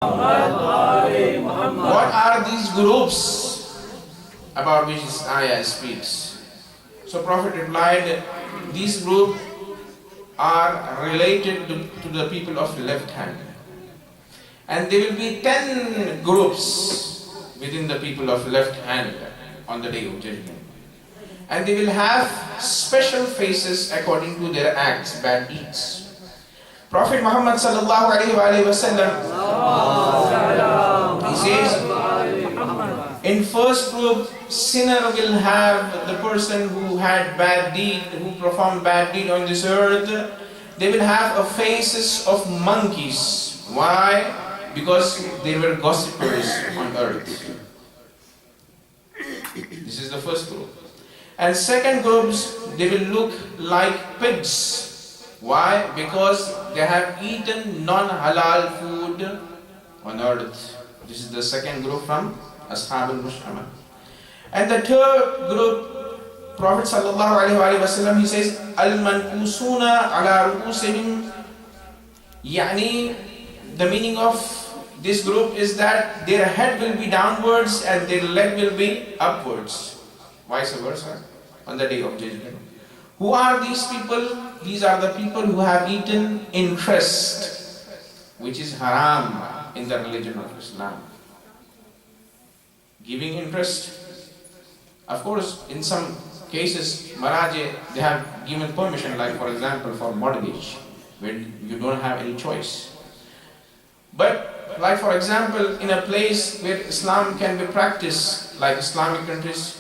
What are these groups about which this ayah speaks? So Prophet replied, these groups are related to the people of left hand. And there will be 10 groups within the people of left hand on the day of judgment. And they will have special faces according to their acts, bad deeds. Prophet Muhammad sallallahu alaihi wasallam, he says, in first group, sinner will have the person who had bad deed, who performed bad deed on this earth. They will have a faces of monkeys. Why? Because they were gossipers on earth. This is the first group. And second groups, they will look like pigs. Why? Because they have eaten non-halal food on earth. This is the second group from Ashab al-Mush'ama. And the third group, Prophet sallallahu alaihi wasallam, he says, al-mankusuna ala ru'usihim. Yani, the meaning of this group is that their head will be downwards and their leg will be upwards. Vice versa, on the day of judgment. Who are these people? These are the people who have eaten interest, which is haram in the religion of Islam. Giving interest. Of course, in some cases, Maraje, they have given permission, like for example, for mortgage, when you don't have any choice. But, like for example, in a place where Islam can be practiced, like Islamic countries,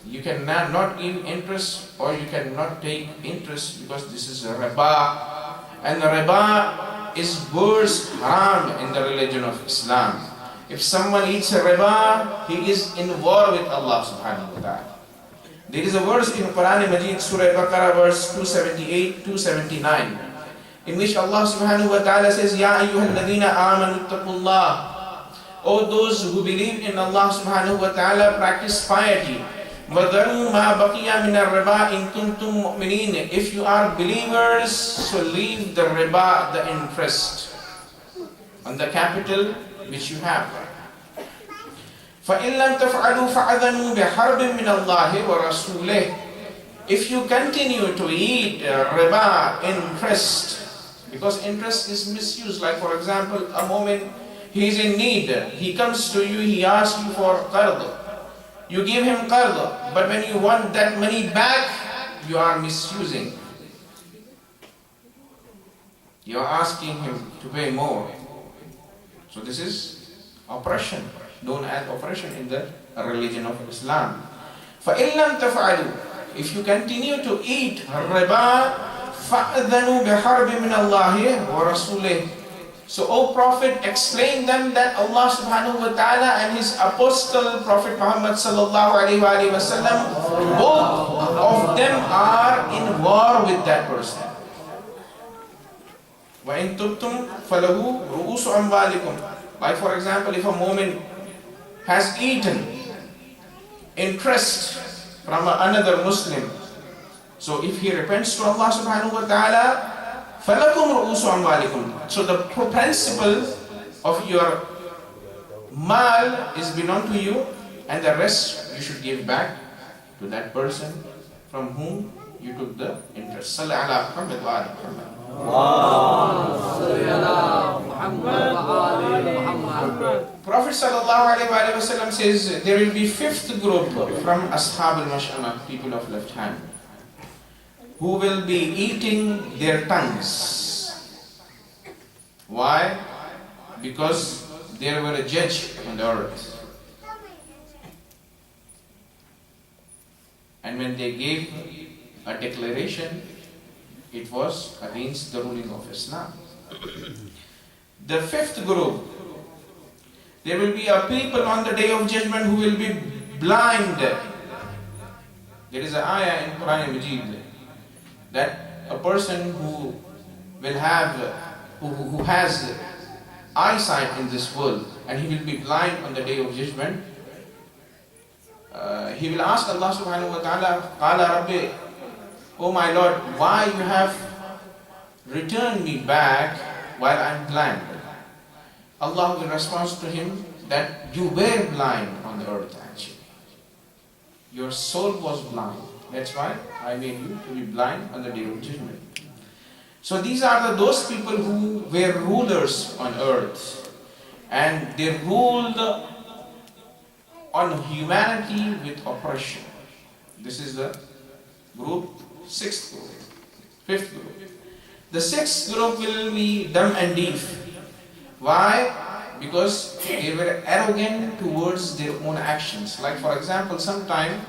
you can not give interest or you cannot take interest because this is a riba. And the riba is worse haram in the religion of Islam. If someone eats a riba, he is in war with Allah subhanahu wa ta'ala. There is a verse in Quran Majid, Surah Baqarah, verse 278, 279, in which Allah subhanahu wa ta'ala says, Ya ayyuhalladhina amanu ittaqullah. O those who believe in Allah subhanahu wa ta'ala, practice piety. وَذَرُوا مَا بَقِيَ مِنَ الرِّبَا إِن كُنتُم مُؤْمِنِينَ. If you are believers, so leave the riba, the interest, on the capital which you have. فَإِن لَمْ تَفْعَلُوا فَأَذَنُوا بِحَرْبٍ مِّنَ اللَّهِ وَرَسُولِهِ. If you continue to eat riba, interest, because interest is misused, like for example, a moment he is in need, he comes to you, he asks you for qard. You give him qard, but when you want that money back, you are misusing. You are asking him to pay more. So this is oppression, known as oppression in the religion of Islam. فَإِن لَمْ تَفْعَلُوا. If you continue to eat riba, فَأَذَنُوا بِحَرْبٍ مِّنَ اللَّهِ وَرَسُولِهِ. So, O Prophet, explain them that Allah subhanahu wa ta'ala and His Apostle, Prophet Muhammad sallallahu alayhi wa sallam, both of them are in war with that person. وَإِن تُبْتُمْ فَلَهُ رُؤُوسُ أَمْوَالِكُمْ. Like for example, if a mu'min has eaten interest from another Muslim, so if he repents to Allah subhanahu wa ta'ala, فَلَكُمْ رُؤُوسُ أَمْوَالِكُمْ. So the principle of your mal is belong to you, and the rest you should give back to that person from whom you took the interest. صلى على محمد وآل محمد. Prophet sallallahu alaihi wasallam says there will be fifth group from Ashab al-Mash'ama, people of left hand, who will be eating their tongues. Why? Because they were a judge on the earth. And when they gave a declaration, it was against the ruling of Islam. The fifth group, there will be a people on the day of judgment who will be blind. There is an ayah in Quran Majid that a person who will have, who has eyesight in this world, and he will be blind on the day of judgment, he will ask Allah subhanahu wa ta'ala, قَالَ رَبِّ, Oh my Lord, why you have returned me back while I'm blind? Allah will respond to him that you were blind on the earth actually. Your soul was blind. That's why I made you to be blind on the day of judgment. So these are those people who were rulers on earth, and they ruled on humanity with oppression. This is the group, sixth group. Fifth group. The sixth group will be dumb and deaf. Why? Because they were arrogant towards their own actions. Like for example, sometime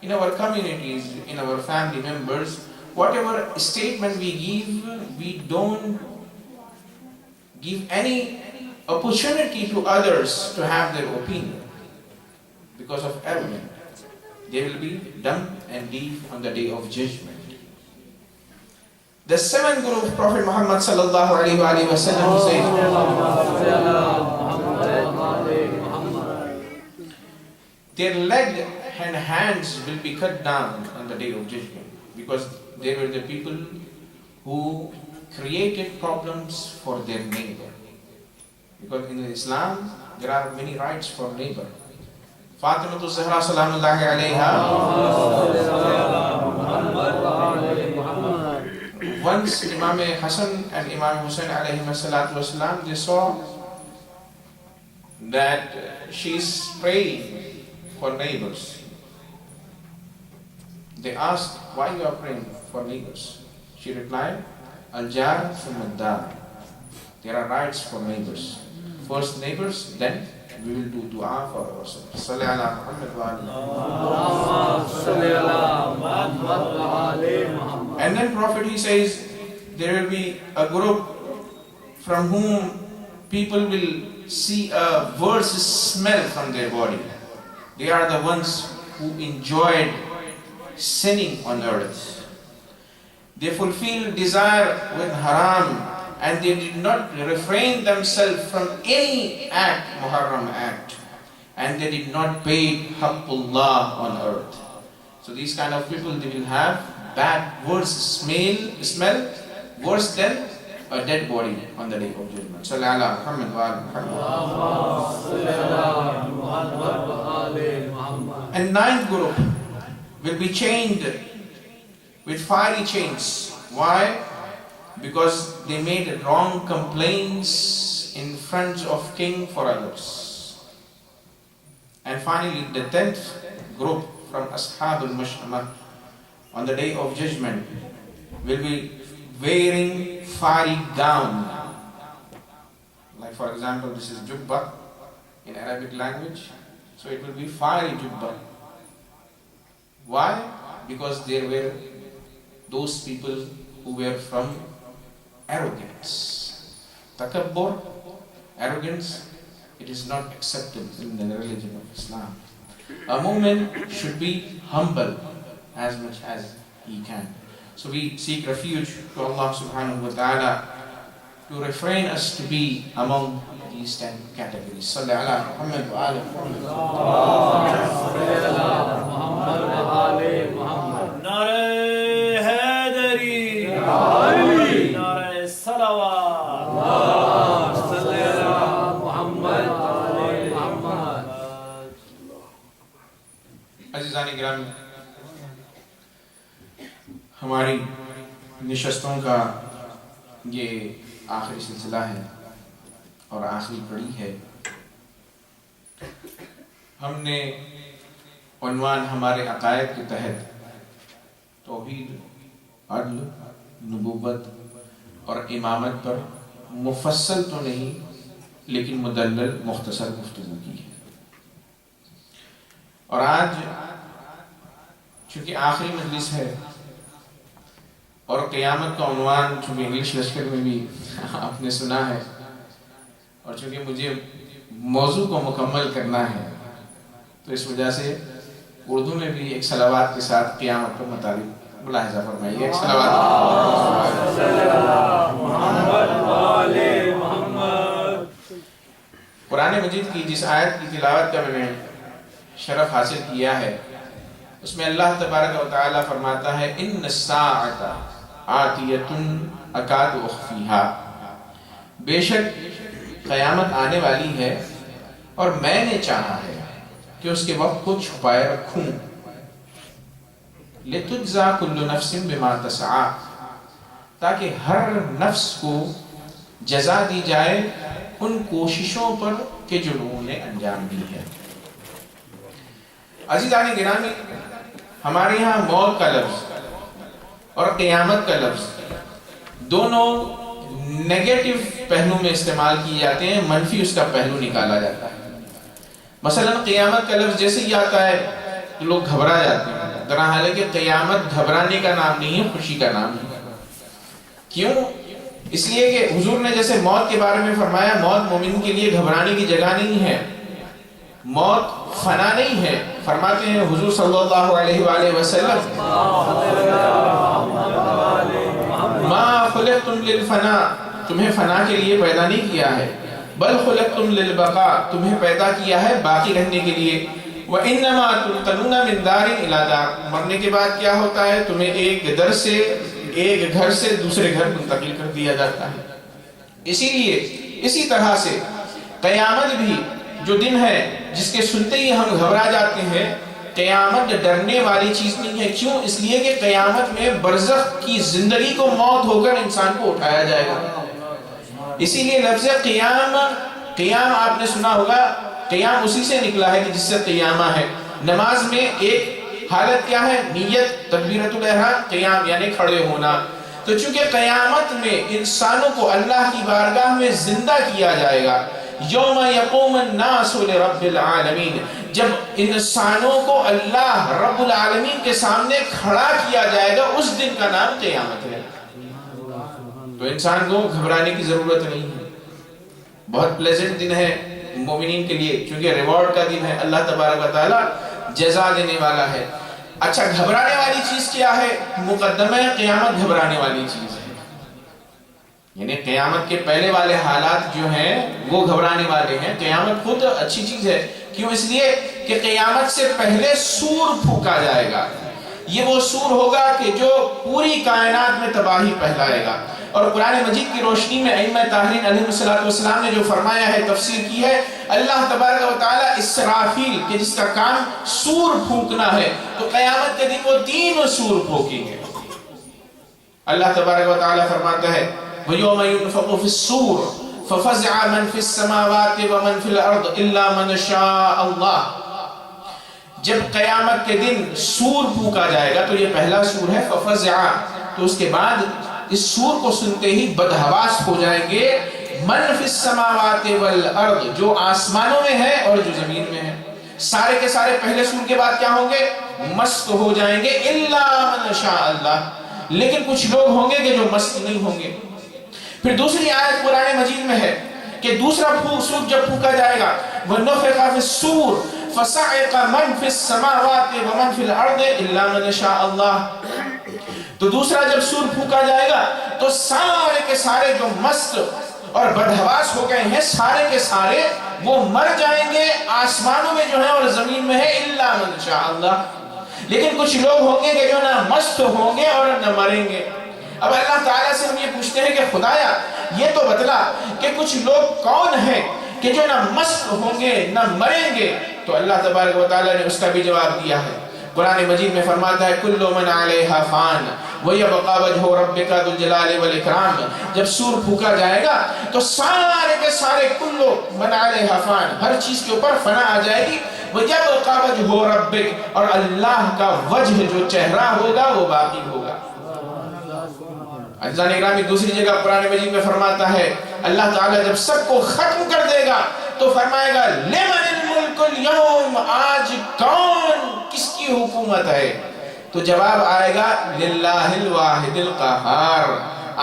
in our communities, in our family members, whatever statement we give, we don't give any opportunity to others to have their opinion because of arrogance. They will be dumb and deaf on the day of judgment. The seventh group, Prophet Muhammad sallallahu alaihi wasallam says, their leg and hands will be cut down on the day of judgment, because they were the people who created problems for their neighbor. Because in Islam, there are many rights for neighbor. Fatima Zahra salamullahi alayha, once Imam Hassan and Imam Hussain alayhi salatu wasalam, they saw that she is praying for neighbors. They asked, why you are praying for neighbors? She replied, Al-Jar thumma Dar. There are rights for neighbors. First neighbors, then we will do dua for ourselves. Salli ala Muhammad wa ala. And then Prophet, he says, there will be a group from whom people will see a worse smell from their body. They are the ones who enjoyed sinning on earth. They fulfill desire with haram, and they did not refrain themselves from any act, Muharram act, and they did not pay Haqqullah on earth. So these kind of people, they will have bad, worse smell, worse than a dead body on the day of judgment. Sallallahu Muhammad wa Muhammad. And ninth group will be chained with fiery chains. Why? Because they made wrong complaints in front of king for others. And finally, the 10th group from Ashab al-Mash'amah on the day of judgment will be wearing fiery gown. Like for example, this is jubba in Arabic language. So it will be fiery jubba. Why? Because there were those people who were from arrogance. Takabbur, arrogance, it is not accepted in the religion of Islam. A mu'min should be humble as much as he can. So we seek refuge to Allah subhanahu wa ta'ala to refrain us to be among these 10 categories. Salli ala Muhammad wa ala Muhammad. Nare Haidari, Nare Salawat, Salli ala Muhammad wa ala Muhammad. عزیزان گرامی، ہماری نشستوں کا یہ آخری سلسلہ ہے اور آخری کڑی ہے. ہم نے عنوان ہمارے عقائد کے تحت توحید، عدل، نبوت اور امامت پر مفصل تو نہیں لیکن مدلل مختصر گفتگو کی ہے. اور آج چونکہ آخری مجلس ہے اور قیامت کا عنوان چونکہ انگلش لشکر میں بھی آپ نے سنا ہے، اور چونکہ مجھے موضوع کو مکمل کرنا ہے تو اس وجہ سے اردو میں بھی ایک صلوات کے ساتھ قیامت پر مطابق ملاحظہ فرمائیے. ایک صلوات. قرآن مجید کی جس آیت کی تلاوت کا میں نے شرف حاصل کیا ہے، اس میں اللہ تبارک و تعالی فرماتا ہے ان الساعۃ آتیۃ اکاد اخفیہا، بے شک قیامت آنے والی ہے اور میں نے چاہا ہے کہ اس کے وقت کو چھپائے رکھوں. لِتُجْزَى كُلُّ نَفْسٍ بِمَا تَسْعَى، تاکہ ہر نفس کو جزا دی جائے ان کوششوں پر کہ جو لوگوں نے انجام دی ہے. عزیزان گرامی، ہمارے یہاں موت کا لفظ اور قیامت کا لفظ دونوں نیگیٹو پہلو میں استعمال کیے جاتے ہیں، منفی اس کا پہلو نکالا جاتا ہے. مثلا قیامت کا لفظ جیسے ہی آتا ہے تو لوگ گھبرا جاتے ہیں، حالانکہ قیامت گھبرانے کا نام نہیں ہے، خوشی کا نام ہے. کیوں؟ اس لیے کہ حضور نے جیسے موت کے بارے میں فرمایا، موت مومن کے لیے گھبرانے کی جگہ نہیں ہے، موت فنا نہیں ہے. فرماتے ہیں حضور صلی اللہ علیہ وآلہ وسلم، ما خلقتم للفنا، تمہیں فنا کے لیے پیدا نہیں کیا ہے، بل خلقتم للبقاء، تمہیں پیدا کیا ہے باقی رہنے کے لیے. وَإِنَّمَا تُنْقَلُونَ مِنْ دَارٍ إِلَى دَارٍ، مرنے کے بعد کیا ہوتا ہے؟ تمہیں ایک در سے، ایک گھر سے دوسرے گھر منتقل کر دیا جاتا ہے. اسی لیے اسی طرح سے قیامت بھی جو دن ہے جس کے سنتے ہی ہم گھبرا جاتے ہیں، قیامت ڈرنے والی چیز نہیں ہے. کیوں؟ اس لیے کہ قیامت میں برزخ کی زندگی کو موت ہو کر انسان کو اٹھایا جائے گا. اسی لیے لفظ قیام، قیام آپ نے سنا ہوگا، قیام اسی سے نکلا ہے کہ جس سے قیامہ ہے. نماز میں ایک حالت کیا ہے؟ نیت، تکبیرۃ الاحرام، قیام یعنی کھڑے ہونا. تو چونکہ قیامت میں انسانوں کو اللہ کی بارگاہ میں زندہ کیا جائے گا، یوم یقوم الناس لرب العالمین، جب انسانوں کو اللہ رب العالمین کے سامنے کھڑا کیا جائے گا، اس دن کا نام قیامت ہے. تو انسان کو گھبرانے کی ضرورت نہیں ہے. بہت پلیزنٹ دن ہے مومنین کے لیے، کیونکہ ریوارڈ کا دن ہے، اللہ تبارک و تعالی جزا دینے والا ہے. اچھا، گھبرانے والی چیز کیا ہے؟ مقدمہ قیامت گھبرانے والی چیز ہے، یعنی قیامت کے پہلے والے حالات جو ہیں وہ گھبرانے والے ہیں. قیامت خود اچھی چیز ہے. کیوں؟ اس لیے کہ قیامت سے پہلے سور پھونکا جائے گا. یہ وہ سور ہوگا کہ جو پوری کائنات میں تباہی پھیلائے گا. اور قرآن مجید کی روشنی میں ائمہ طاہرین علیہ السلام نے جو فرمایا ہے، تفسیر کی ہے، اللہ تبارک و تعالی اسرافیل کہ جس کا کام سور پھونکنا ہے، تو قیامت کے دن وہ 3 سور پھونکیں گے. اللہ تبارک و تعالی فرماتا ہے، وَيَوْمَ يُنْفَخُ فِي الصُّورِ فَفَزِعَ مَنْ فِي السَّمَاوَاتِ وَمَنْ فِي الْأَرْضِ إِلَّا مَنْ شَاءَ اللَّهُ. جب قیامت کے دن سور پھونکا جائے گا، تو یہ پہلا سور ہے فَفَزِعَ، تو اس کے بعد اس سور کو سنتے ہی بدحواس ہو جائیں گے من فی السماوات والارض، جو آسمانوں میں ہے اور جو زمین میں ہے. سارے کے سارے پہلے سور کے بعد کیا ہوں گے؟ مست ہو جائیں گے. الا من شاء اللہ، لیکن کچھ لوگ ہوں گے کہ جو مست نہیں ہوں گے. پھر دوسری آیت قرآن مجید میں ہے کہ دوسرا سور جب پھونکا جائے گا، وَنُفِخَ فِي الصُّورِ فَصَعِقَ مَنْ فِي السَّمَاوَاتِ وَمَنْ فِي الْأَرْضِ إِلَّا مَنْ شَاءَ اللَّهُ. تو دوسرا جب سور پھونکا جائے گا تو سارے کے سارے جو مست اور بدحواس ہو گئے ہیں، سارے کے سارے وہ مر جائیں گے، آسمانوں میں جو ہے اور زمین میں ہے، الا من شاء اللہ. لیکن کچھ لوگ ہوں گے کہ جو نہ مست ہوں گے اور نہ مریں گے. اب اللہ تعالیٰ سے ہم یہ پوچھتے ہیں کہ خدایا یہ تو بتلا کہ کچھ لوگ کون ہیں کہ جو نہ مست ہوں گے نہ مریں گے. تو اللہ تبارک و تعالیٰ نے اس کا بھی جواب دیا ہے. قرآن مجید میں فرماتا ہے کل من علیہا فان ویبقى وجہ ربک ذو الجلال والاکرام. جب سور پھونکا جائے گا تو سارے کے سارے کل من علیہا فان، ہر چیز کے اوپر فنا آ جائے گی. ویبقى وجہ ربک، اور اللہ کا وجہ جو چہرہ ہوگا وہ باقی ہوگا. عزیزان اکرامی، دوسری جگہ قرآن مجید میں فرماتا ہے اللہ تعالیٰ جب سب کو ختم کر دے گا تو فرمائے گا لمن الملک اليوم، آج کون، کس کی حکومت ہے؟ تو جواب آئے گا للہ الواحد القہار،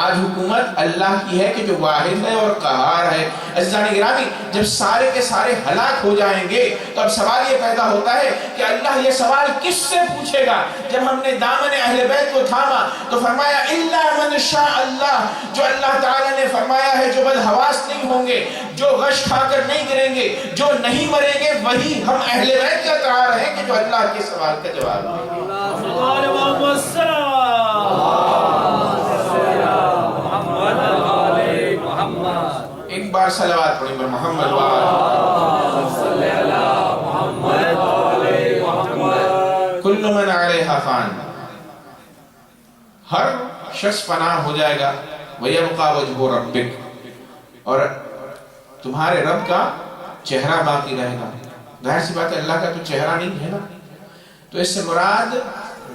آج حکومت اللہ کی ہے کہ جو واحد ہے اور قہار ہے. عزیزان گرامی، جب سارے کے سارے ہلاک ہو جائیں گے تو اب سوال یہ پیدا ہوتا ہے کہ اللہ یہ سوال کس سے پوچھے گا؟ جب ہم نے دامن اہل بیت کو تھاما تو فرمایا الا من شاء اللہ، جو اللہ تعالیٰ نے فرمایا ہے جو بدحواس نہیں ہوں گے، جو غش کھا کر نہیں گریں گے، جو نہیں مریں گے، وہی ہم اہل بیت کا قرار ہے کہ جو اللہ کے سوال کا جواب دیں. ایک بات بار صلوات پڑھیں پر محمد صلی اللہ محمد علیہ محمد. کل من علیہا فان، ہر شخص فنا ہو جائے گا. وَيَبْقَى وَجْهُ رَبِّكَ، اور تمہارے رب کا چہرہ باقی رہے گا. ظاہر سی بات ہے اللہ کا تو چہرہ نہیں ہے نا، تو اس سے مراد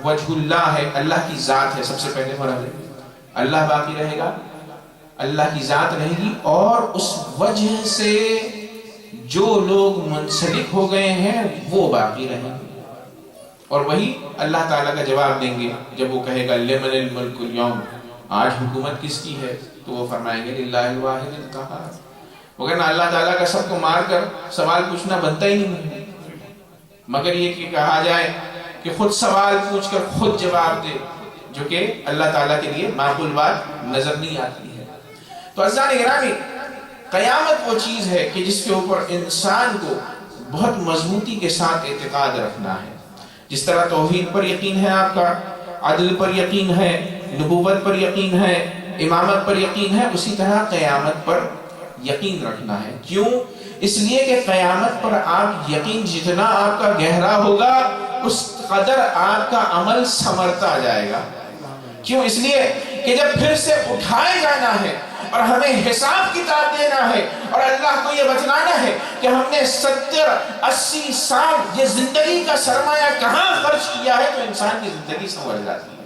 وجہ اللہ ہے، اللہ کی ذات ہے. سب سے پہلے مراد ہے اللہ باقی رہے گا، اللہ کی ذات رہے گی، اور اس وجہ سے جو لوگ منسلک ہو گئے ہیں وہ باقی رہیں گے. اور وہی اللہ تعالیٰ کا جواب دیں گے جب وہ کہے گا لمن الملک اليوم، آج حکومت کس کی ہے؟ تو وہ فرمائیں گے للہ الواحد القہار. وگرنہ اللہ تعالیٰ کا سب کو مار کر سوال پوچھنا بنتا ہی نہیں ہے، مگر یہ کہ کہا جائے کہ خود سوال پوچھ کر خود جواب دے، جو کہ اللہ تعالیٰ کے لیے معقول بات نظر نہیں آتی ہے. تو عزیزان گرامی، قیامت وہ چیز ہے کہ جس کے اوپر انسان کو بہت مضبوطی کے ساتھ اعتقاد رکھنا ہے. جس طرح توحید پر یقین ہے آپ کا، عدل پر یقین ہے، نبوت پر یقین ہے، امامت پر یقین ہے، اسی طرح قیامت پر یقین رکھنا ہے. کیوں؟ اس لیے کہ قیامت پر آپ یقین جتنا آپ کا گہرا ہوگا اس قدر آپ کا عمل ثمرتا جائے گا. کیوں؟ اس لیے کہ جب پھر سے اٹھائے جانا ہے اور ہمیں حساب کتاب دینا ہے اور اللہ کو یہ بتلانا ہے کہ ہم نے 70-80 سال یہ زندگی کا سرمایہ کہاں خرچ کیا ہے، تو انسان کی زندگی سنور جاتی ہے،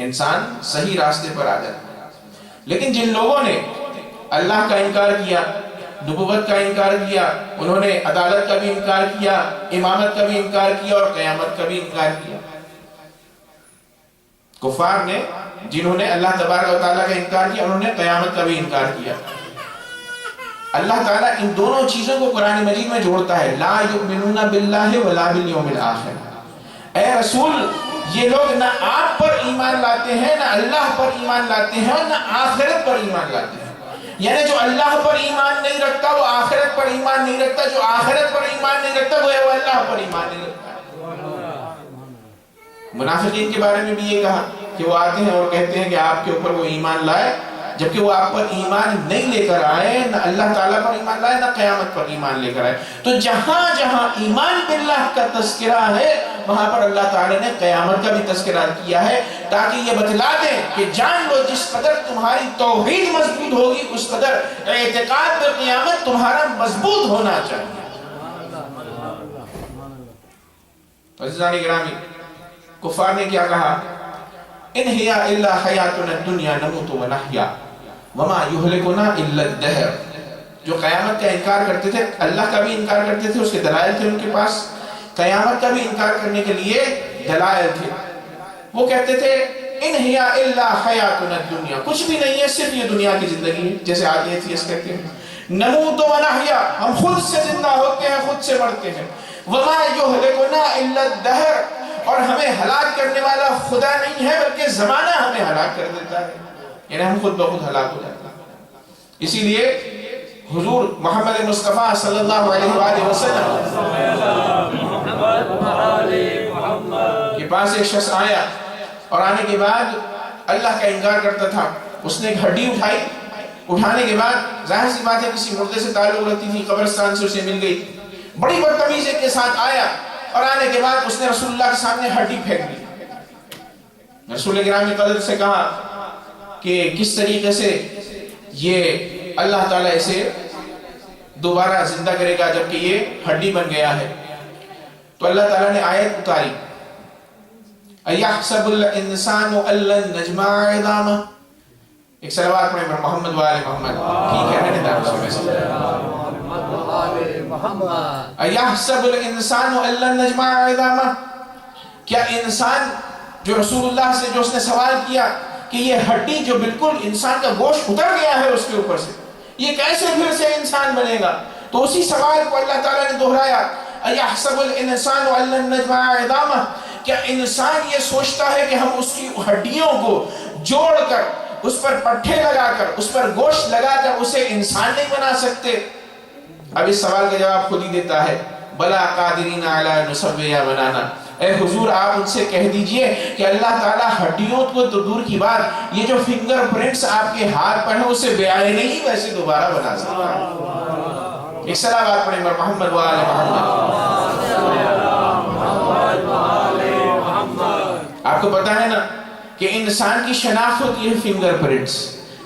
انسان صحیح راستے پر آ جاتا ہے. لیکن جن لوگوں نے اللہ کا انکار کیا، نبوت کا انکار کیا، انہوں نے عدالت کا بھی انکار کیا، امامت کا بھی انکار کیا اور قیامت کا بھی انکار کیا. کفار نے، جنہوں نے اللہ تبارک و تعالیٰ کا انکار کیا، انہوں نے قیامت کا بھی انکار کیا. اللہ تعالیٰ ان دونوں چیزوں کو قرآن مجید میں جوڑتا ہے، لا یؤمنون باللہ ولا بالیوم الآخر. اے رسول، یہ لوگ نہ آپ پر ایمان لاتے ہیں، نہ اللہ پر ایمان لاتے ہیں، اور نہ آخرت پر ایمان لاتے ہیں. یعنی جو اللہ پر ایمان نہیں رکھتا وہ آخرت پر ایمان نہیں رکھتا، جو آخرت پر ایمان نہیں رکھتا وہ اللہ پر ایمان نہیں رکھتا. منافقین کے بارے میں بھی یہ کہا کہ وہ آتے ہیں اور کہتے ہیں کہ آپ کے اوپر وہ ایمان لائے، جبکہ وہ آپ پر ایمان نہیں لے کر آئے، نہ اللہ تعالیٰ پر ایمان لائے، نہ قیامت پر ایمان لے کر آئے. تو جہاں جہاں ایمان باللہ کا تذکرہ ہے وہاں پر اللہ تعالیٰ نے قیامت کا بھی تذکرہ کیا ہے، تاکہ یہ بتلا دیں کہ جان لو جس قدر تمہاری توحید مضبوط ہوگی اس قدر اعتقاد پر قیامت تمہارا مضبوط ہونا چاہیے. عزیزان گرامی، کفار نے کیا کہا؟ ان ہی الا حیاتنا الدنیا نموت ونحیا وما یہلکنا الا الدہر. جو قیامت کا انکار کرتے تھے، اللہ کا بھی انکار کرتے تھے، اس کے دلائل تھے ان کے پاس، قیامت کا بھی انکار کرنے کے لیے دلائل تھے. وہ کہتے تھے ان ہی الا حیاتنا الدنیا، کچھ بھی نہیں ہے، صرف یہ دنیا کی زندگی ہے. جیسے آدمی ایتھیسٹ کہتے ہیں نموت ونحیا، ہم خود سے زندہ ہوتے ہیں، خود سے مرتے ہیں. وما یہلکنا الا الدہر، اور ہمیں ہلاک کرنے والا خدا نہیں ہے بلکہ زمانہ ہمیں ہلاک کر دیتا ہے، یعنی ہم خود بخود ہلاک ہو جاتے ہیں. اسی لیے حضور محمد مصطفیٰ صلی اللہ علیہ وآلہ وسلم کے پاس ایک شخص آیا اور آنے کے بعد اللہ کا انکار کرتا تھا. اس نے ایک ہڈی اٹھائی، اٹھانے کے بعد ظاہر سی بات ہے کسی مردے سے تعلق رکھتی تھی، قبرستان سے اسے مل گئی، بڑی بدتمیزی کے ساتھ آیا اور آنے کے بعد اس نے رسول اللہ کے سامنے ہڈی پھینک دی. رسول گرامی قدر سے کہا کہ کس طریقے سے یہ اللہ تعالیٰ اسے دوبارہ زندہ کرے گا جبکہ یہ ہڈی بن گیا ہے. تو اللہ تعالیٰ نے آیت اتاری، اَيَحْسَبُ الْإِنسَانُ أَلَّن نَجْمَعَ عِظَامَهُ. ایک صلوات پڑھیں پر محمد وآل محمد. ٹھیک ہے، میں نے دعوت سے اَيَحْسَبُ الْإِنسَانُ أَلَّن نَجْمَعَ عِظَامَهُ. کیا انسان، جو رسول اللہ سے جو اس نے سوال کیا کہ یہ ہڈی جو بالکل انسان کا گوشت اتر گیا ہے اس کے اوپر سے، یہ کیسے پھر سے انسان بنے گا؟ تو اسی سوال کو اللہ تعالیٰ نے دہرایا، اَيَحْسَبُ الْإِنسَانُ أَلَّن نَجْمَعَ عِظَامَهُ. کیا انسان یہ سوچتا ہے کہ ہم اس کی ہڈیوں کو جوڑ کر، اس پر پٹھے لگا کر، اس پر گوشت لگا کر اسے انسان نہیں بنا سکتے؟ اب اس سوال کا جواب خود ہی دیتا ہے، بلا قادرین علی نسویہ بنانا. اے حضور آپ ان سے کہہ دیجئے کہ اللہ تعالیٰ ہڈیوں کو تو دور کی بات، یہ جو فنگر پرنٹس آپ کے ہاتھ پر ہیں اسے بے آئے نہیں ویسے دوبارہ بنا سکتا ہے۔ ایک صلوات پڑھیں محمد و آل محمد۔ آپ کو پتا ہے نا کہ انسان کی شناخت ہوتی ہے فنگر پرنٹس۔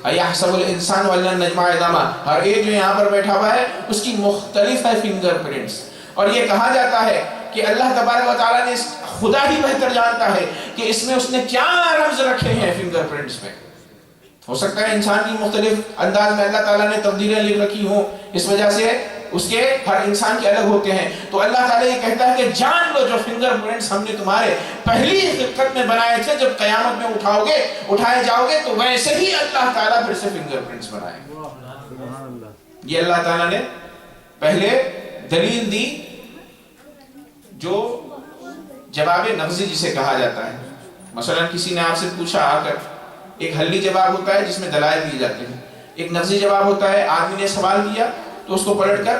اَيَحْسَبُ الْإِنسَانُ وَلَّن نَجْمَعَ عِظَامَهُ، ہر ایک جو یہاں پر بیٹھا ہوا ہے اس کی مختلف ہے فنگر پرنٹس، اور یہ کہا جاتا ہے کہ اللہ تبارک و تعالیٰ نے خدا ہی بہتر جانتا ہے کہ اس میں اس نے کیا رمز رکھے ہیں فنگر پرنٹس میں۔ ہو سکتا ہے انسان کی مختلف انداز میں اللہ تعالیٰ نے تبدیلیاں لکھ رکھی ہوں، اس وجہ سے اس کے ہر انسان کے الگ ہوتے ہیں، تو اللہ تعالیٰ یہ کہتا ہے کہ جان لو جو فنگر پرنٹس ہم نے تمہارے پہلی خلقت میں بنائے تھے، جب قیامت میں اٹھائے جاؤ گے تو ویسے ہی اللہ تعالیٰ پھر سے فنگر پرنٹس بنائے گے۔ یہ اللہ تعالیٰ نے پہلے دلیل دی، جو جواب نغزی جسے کہا جاتا ہے۔ مثلا کسی نے آپ سے پوچھا آ کر، ایک حلی جواب ہوتا ہے جس میں دلائل دیے جاتے ہیں، ایک نغزی جواب ہوتا ہے آدمی نے سوال کیا تو اس کو پلٹ کر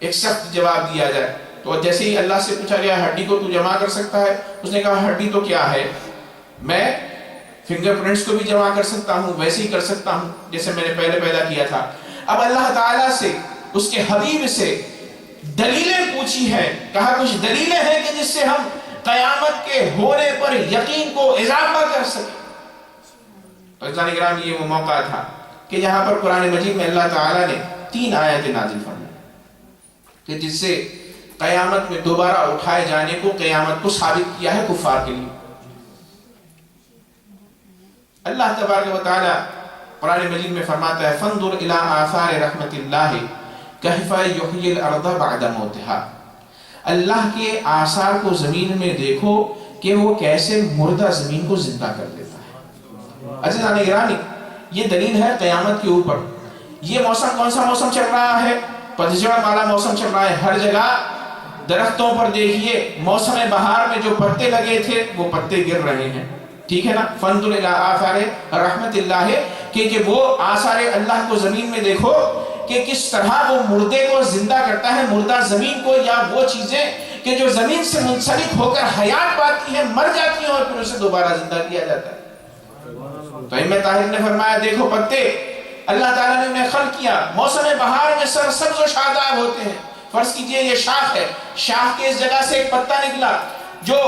ایک سخت جواب دیا جائے۔ تو جیسے ہی اللہ سے پوچھا گیا ہڈی کو تو جمع کر سکتا ہے، اس نے کہا ہڈی تو کیا ہے، میں فنگر پرنٹس کو بھی جمع کر سکتا ہوں، ویسے ہی کر سکتا ہوں جیسے میں نے پہلے پیدا کیا تھا۔ اب اللہ تعالیٰ سے اس کے حبیب سے دلیلیں پوچھی ہیں، کہا کچھ دلیلیں ہیں کہ جس سے ہم قیامت کے ہونے پر یقین کو اضافہ کر سکیں۔ تو عزیزان اکرام یہ وہ موقع تھا کہ جہاں پر قرآن مجید میں اللہ تعالیٰ نے 3 آیتیں نازل فرمائیں کہ جس سے قیامت میں دوبارہ اٹھائے جانے کو، قیامت کو ثابت کیا ہے کفار کے لیے۔ اللہ تبارک و تعالیٰ قرآن مجید میں فرماتا ہے فَانظُرْ إِلَىٰ آثَارِ رَحْمَتِ اللَّهِ كَيْفَ يُحْيِي الْأَرْضَ بَعْدَ مَوْتِهَا، اللہ کے آثار کو زمین میں دیکھو کہ وہ کیسے مردہ زمین کو زندہ کر دیتا ہے۔ عزیزان گرامی، یہ دلیل ہے قیامت کے اوپر۔ یہ موسم کون سا موسم چل رہا ہے؟ پتجھڑ والا موسم چل رہا ہے۔ ہر جگہ درختوں پر دیکھیے موسم بہار میں جو پتے لگے تھے وہ پتے گر رہے ہیں، ٹھیک ہے نا۔ فَانظُرْ إِلَىٰ آثَارِ رَحْمَتِ اللَّهِ، کہ وہ آثار اللہ کو زمین میں دیکھو کہ کس طرح وہ مردے کو زندہ کرتا ہے، مردہ زمین کو، یا وہ چیزیں کہ جو زمین سے منسلک ہو کر حیات پاتی ہیں، مر جاتی ہیں اور پھر اسے دوبارہ زندہ کیا جاتا ہے۔ تو امام طاہر نے فرمایا دیکھو پتے اللہ تعالیٰ نے انہیں خلق کیا، موسم بہار میں سرسبز و شاداب ہوتے ہیں۔ فرض کیجئے یہ شاخ ہے، شاخ کے اس جگہ سے ایک پتا نکلا جو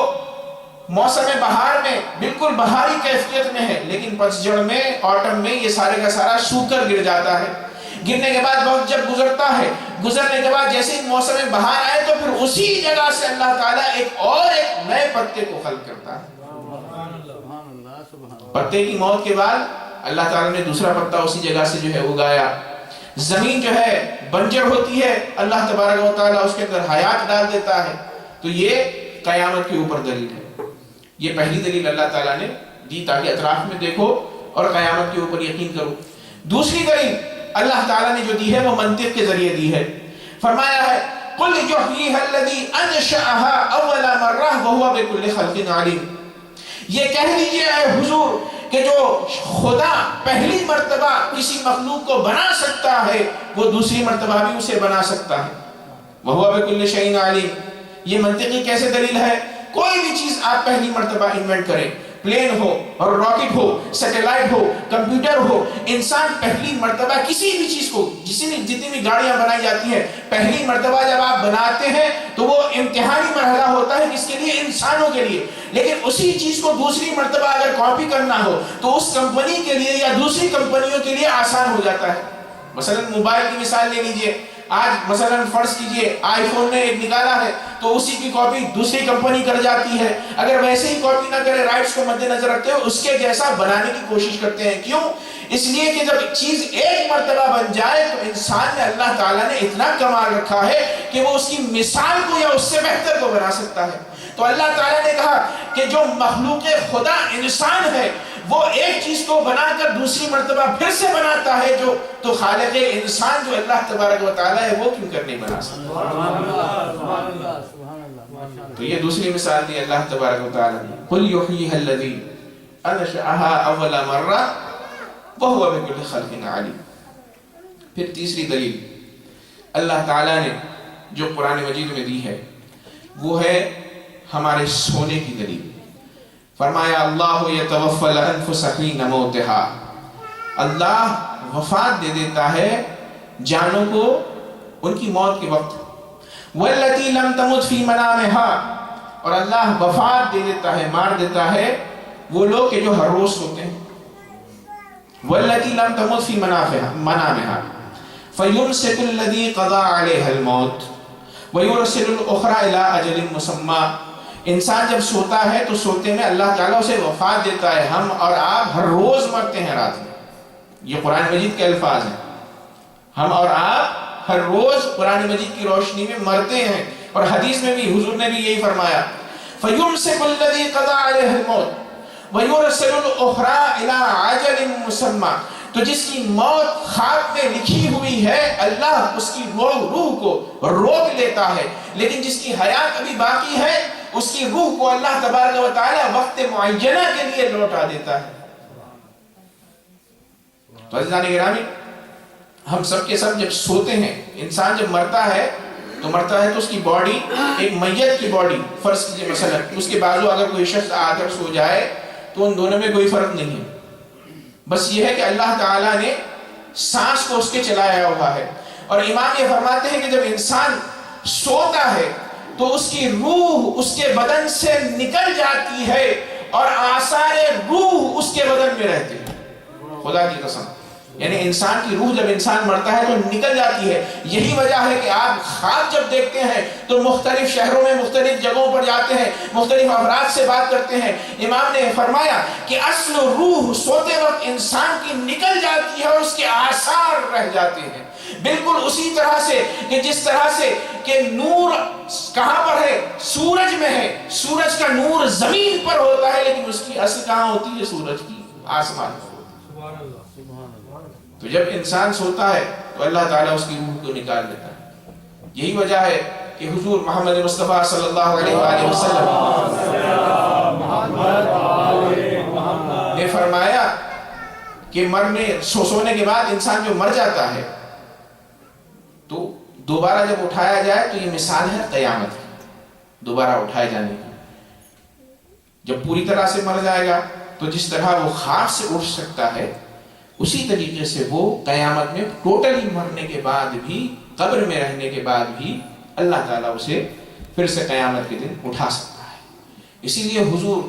موسم بہار میں بالکل بہاری کیفیت میں ہے، لیکن پتجھڑ میں، آٹم میں یہ سارے کا سارا سوکھ کر گر جاتا ہے۔ گرنے کے بعد وقت جب گزرتا ہے، گزرنے کے بعد جیسے ہی موسم بہار آئے تو پھر اسی جگہ سے اللہ تعالیٰ ایک نئے پتے کو خلق کرتا ہے۔ پتے کی موت کے بعد اللہ تعالیٰ نے دوسرا پتا اسی جگہ سے جو ہے اگایا۔ زمین جو ہے بنجر ہوتی ہے، اللہ تبارک و تعالیٰ اس کے اندر حیات ڈال دیتا ہے۔ تو یہ قیامت کے اوپر دلیل ہے۔ یہ پہلی دلیل اللہ تعالیٰ نے دی تاکہ اطراف میں دیکھو اور قیامت کے اوپر یقین کرو۔ دوسری دلیل اللہ تعالیٰ نے جو دی ہے وہ منطق کے ذریعے دی ہے۔ فرمایا ہے قُلْ يُحْيِيهَا الَّذِي أَنشَأَهَا أَوَّلَ مَرَّةٍ وَهُوَ بِكُلِّ خَلْقٍ عَلِيمٌ، یہ کہہ دیجئے اے حضور کہ جو خدا پہلی مرتبہ کسی مخلوق کو بنا سکتا ہے وہ دوسری مرتبہ بھی اسے بنا سکتا ہے۔ وَهُوَ بِكُلِّ شَيْءٍ عَلِيمٌ، یہ منطقی کیسے دلیل ہے؟ کوئی بھی چیز آپ پہلی مرتبہ انوینٹ کریں، پلین ہو اور راکٹ ہو، سیٹلائٹ ہو، کمپیوٹر ہو، انسان پہلی مرتبہ کسی بھی چیز کو، جتنی بھی گاڑیاں بنائی جاتی ہیں، پہلی مرتبہ جب آپ بناتے ہیں تو وہ امتحانی مرحلہ ہوتا ہے کس کے لیے؟ انسانوں کے لیے۔ لیکن اسی چیز کو دوسری مرتبہ اگر کاپی کرنا ہو تو اس کمپنی کے لیے یا دوسری کمپنیوں کے لیے آسان ہو جاتا ہے۔ مثلا موبائل کی مثال لے لیجئے، آج مثلا فرض کیجئے آئی فون نے ایک نکالا ہے تو اسی کی کاپی دوسری کمپنی کر جاتی ہے، اگر ویسے ہی کاپی نہ کرے، رائٹس کو مد نظر رکھتے ہوئے اس کے جیسا بنانے کی کوشش کرتے ہیں۔ کیوں؟ اس لیے کہ جب چیز ایک مرتبہ بن جائے تو انسان نے، اللہ تعالیٰ نے اتنا کمال رکھا ہے کہ وہ اس کی مثال کو یا اس سے بہتر کو بنا سکتا ہے۔ تو اللہ تعالیٰ نے کہا کہ جو مخلوق خدا انسان ہے وہ ایک چیز کو بنا کر دوسری مرتبہ پھر سے بناتا ہے، جو تو خالق انسان جو اللہ تبارک و تعالیٰ ہے وہ کیوں کر نہیں بنا سکتا؟ تو یہ دوسری مثال دی اللہ تبارک و تعالیٰ نے، قُلْ يُحْيِيهَا الَّذِي أَنشَأَهَا أَوَّلَ مَرَّةٍ وَهُوَ بِكُلِّ خَلْقٍ عَلِيمٌ۔ پھر تیسری دلیل اللہ تعالیٰ نے جو قرآن مجید میں دی ہے وہ ہے ہمارے سونے کی دلیل. فرمایا اللہ یتوفی الانفس حین موتها، اللہ وفات دے دیتا ہے جانوں کو ان کی موت کے وقت. والتی لم تمت فی منامها، اور اللہ وفات دے دیتا ہے، مار دیتا ہے وہ لوگ کہ جو ہر روز سوتے ہیں. والتی لم تمت فی منامها فیمسک الذی قضى علیہ الموت ویرسل الاخرى الی اجل مسمى. انسان جب سوتا ہے تو سوتے میں اللہ تعالیٰ اسے وفات دیتا ہے. ہم اور آپ ہر روز مرتے ہیں رات میں، یہ قرآن مجید کے الفاظ ہیں. ہم اور آپ ہر روز قرآن مجید کی روشنی میں مرتے ہیں. اور حدیث میں بھی حضور نے بھی یہی فرمایا، فَيُمْسِكُ الَّذِي قَضَى عَلَيْهِ الْمَوْتِ وَيُرْسِلُ الْأُخْرَى إِلَىٰ عَجَلٍ مُّسَمًّى. تو جس کی موت خواب میں لکھی ہوئی ہے اللہ اس کی روح کو روک لیتا ہے، لیکن جس کی حیات ابھی باقی ہے اس کی روح کو اللہ تبارک و تعالی وقت معینہ کے لیے لوٹا دیتا ہے. تو عزیزان گرامی، ہم سب کے سب جب سوتے ہیں، انسان جب مرتا ہے تو اس کی باڈی ایک میت کی باڈی، فرض کیجئے مثلا اس کے بازو اگر کوئی شخص آ کر سو جائے تو ان دونوں میں کوئی فرق نہیں ہے. بس یہ ہے کہ اللہ تعالیٰ نے سانس کو اس کے چلایا ہوا ہے. اور امام یہ فرماتے ہیں کہ جب انسان سوتا ہے تو اس کی روح اس کے بدن سے نکل جاتی ہے اور آثار روح اس کے بدن میں رہتے ہیں. خدا کی قسم، یعنی انسان کی روح جب انسان مرتا ہے تو نکل جاتی ہے. یہی وجہ ہے کہ آپ خواب جب دیکھتے ہیں تو مختلف شہروں میں مختلف جگہوں پر جاتے ہیں، مختلف افراد سے بات کرتے ہیں. امام نے فرمایا کہ اصل روح سوتے وقت انسان کی نکل جاتی ہے اور اس کے آثار رہ جاتے ہیں. بالکل اسی طرح سے کہ جس طرح سے کہ نور کہاں پر ہے؟ سورج میں ہے. سورج کا نور زمین پر ہوتا ہے لیکن اس کی اصل کہاں ہوتی ہے؟ سورج کی آسمان پر. تو جب انسان سوتا ہے تو اللہ تعالیٰ اس کی روح کو نکال دیتا ہے. یہی وجہ ہے کہ حضور محمد مصطفیٰ صلی اللہ علیہ وآلہ وسلم نے فرمایا کہ سونے کے بعد انسان جو مر جاتا ہے تو دوبارہ جب اٹھایا جائے تو یہ مثال ہے قیامت کی، دوبارہ اٹھائے جانے کی. جب پوری طرح سے مر جائے گا تو جس طرح وہ خواب سے اٹھ سکتا ہے اسی طریقے سے وہ قیامت میں ٹوٹلی مرنے کے بعد بھی، قبر میں رہنے کے بعد بھی اللہ تعالیٰ اسے پھر سے قیامت کے دن اٹھا سکتا ہے. اسی لیے حضور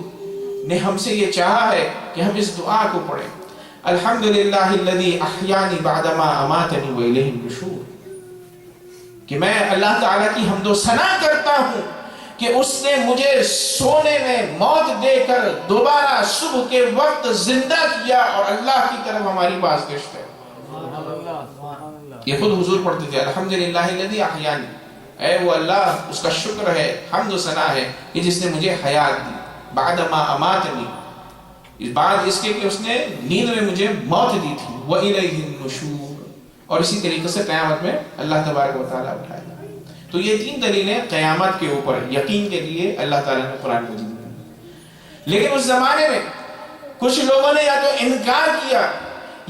نے ہم سے یہ چاہا ہے کہ ہم اس دعا کو پڑھیں، الحمدللہ الذی احیانی بعدما اماتنی والیہ النشور، کہ میں اللہ تعالیٰ کی حمد و ثنا کرتا ہوں کہ اس نے مجھے سونے میں موت دے کر دوبارہ صبح کے وقت زندہ کیا اور اللہ کی طرف ہماری بازگشت ہے. یہ خود حضور پڑھتے تھے، الحمدللہ الذی احیانی، اے وہ اللہ اس کا شکر ہے، حمد و ثنا ہے کہ جس نے مجھے حیات دی، بعد ما اماتنی، اس بعد اس کے کہ اس نے نیند میں مجھے موت دی تھی، وَإِلَيْهِ النُّشُورُ، اور اسی طریقے سے قیامت میں اللہ تبارک و تعالیٰ اٹھائے گا. تو یہ تین دلیلیں قیامت کے اوپر یقین کے لیے اللہ تعالیٰ نے قرآن مجید میں. لیکن اس زمانے میں کچھ لوگوں نے یا تو انکار کیا،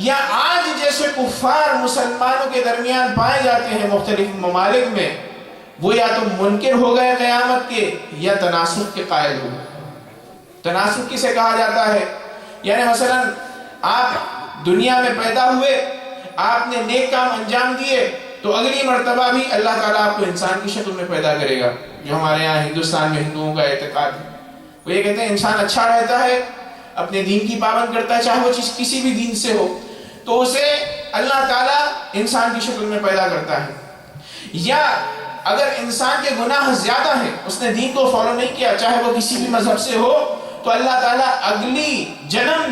یا آج جیسے کفار مسلمانوں کے درمیان پائے جاتے ہیں مختلف ممالک میں، وہ یا تو منکر ہو گئے قیامت کے یا تناسخ کے قائل ہو گئے. تناسخ کسے کہا جاتا ہے؟ یعنی مثلا آپ دنیا میں پیدا ہوئے، آپ نے نیک کام انجام دیے تو اگلی مرتبہ بھی اللہ تعالیٰ آپ کو انسان کی شکل میں پیدا کرے گا. جو ہمارے یہاں ہندوستان میں ہندوؤں کا اعتقاد ہے، وہ یہ کہتے ہیں انسان اچھا رہتا ہے، اپنے دین کی پابند کرتا ہے، چاہے وہ چیز کسی بھی دین سے ہو، تو اسے اللہ تعالیٰ انسان کی شکل میں پیدا کرتا ہے. یا اگر انسان کے گناہ زیادہ ہیں، اس نے دین کو فالو نہیں کیا، چاہے وہ کسی بھی مذہب سے ہو، تو اللہ تعالیٰ اگلے جنم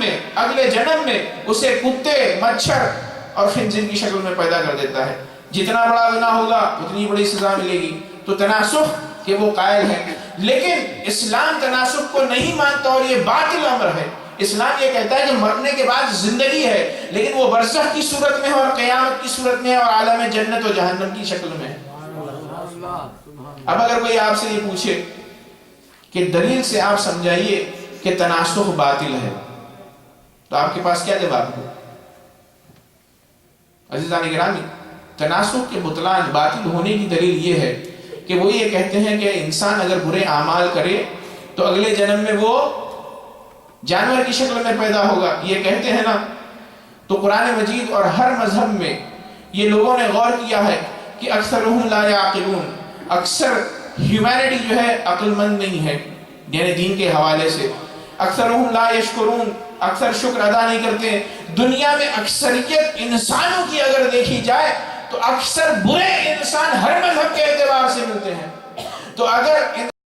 میں اسے کتے، مچھر اور خنزیر کی شکل میں پیدا کر دیتا ہے. جتنا بڑا گناہ ہوگا اتنی بڑی سزا ملے گی. تو تناسخ کے وہ قائل ہیں، لیکن اسلام تناسخ کو نہیں مانتا اور یہ باطل امر ہے. اسلام یہ کہتا ہے کہ مرنے کے بعد زندگی ہے، لیکن وہ برزخ کی صورت میں ہے اور قیامت کی صورت میں ہے اور عالم جنت و جہنم کی شکل میں ہے. اب اگر کوئی آپ سے یہ پوچھے کہ دلیل سے آپ سمجھائیے کہ تناسخ باطل ہے، تو آپ کے پاس کیا جواب ہو؟ عزیزان گرامی، تناسخ کے بطلان، باطل ہونے کی دلیل یہ ہے کہ وہ یہ کہتے ہیں کہ انسان اگر برے اعمال کرے تو اگلے جنم میں وہ جانور کی شکل میں پیدا ہوگا، یہ کہتے ہیں نا. تو قرآن مجید اور ہر مذہب میں یہ لوگوں نے غور کیا ہے کہ اکثرهم لا یعقلون، اکثر ہیومینٹی جو ہے عقل مند نہیں ہے، یعنی دین کے حوالے سے. اکثرهم لا یشکرون، اکثر شکر ادا نہیں کرتے. دنیا میں اکثریت انسانوں کی اگر دیکھی جائے تو اکثر برے انسان ہر مذہب کے اعتبار سے ملتے ہیں. تو اگر